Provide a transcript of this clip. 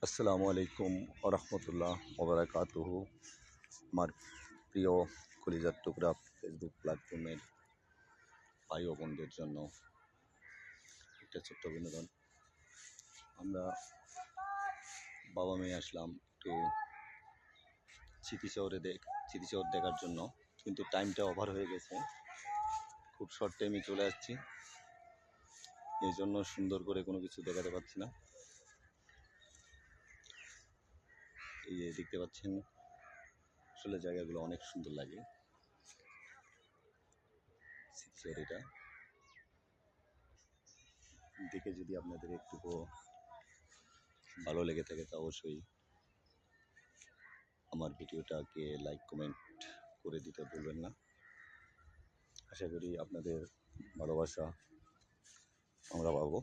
আসসালামু আলাইকুম রহমতুল্লাহ ওবরাকাতুহু। আমার প্রিয় কলিজার টুকরা ফেসবুক প্ল্যাটফর্মের ভাই ও বন্ধুর জন্য একটা ছোট্ট বিনোদন। আমরা বাবা মেয়ে আসলাম একটু স্মৃতিশহর দেখার জন্য, কিন্তু টাইমটা ওভার হয়ে গেছে। খুব শর্ট টাইমে চলে আসছি, এই জন্য সুন্দর করে কোনো কিছু দেখাতে পারছি না। এই যে দেখতে পাচ্ছেন, আসলে জায়গাগুলো অনেক সুন্দর লাগে। স্মৃতিশহর এটা দেখে যদি আপনাদের একটু ভালো লেগে থাকে তা অবশ্যই আমার ভিডিওটাকে লাইক কমেন্ট করে দিতে ভুলবেন না। আশা করি আপনাদের ভালোবাসা আমরা পাবো।